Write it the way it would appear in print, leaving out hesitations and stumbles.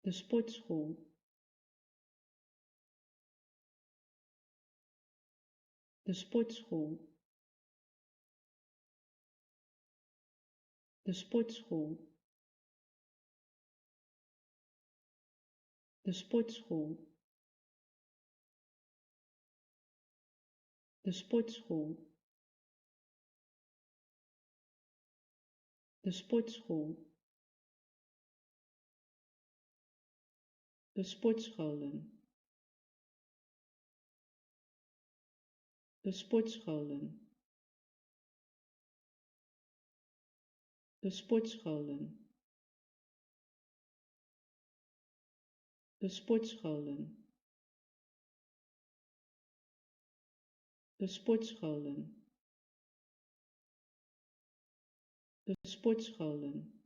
de sportschool, de sportschool, de sportschool, de sportschool, de sportschool, de sportschool, de sportscholen, de sportscholen, de sportscholen, de sportscholen, de sportscholen, de sportscholen,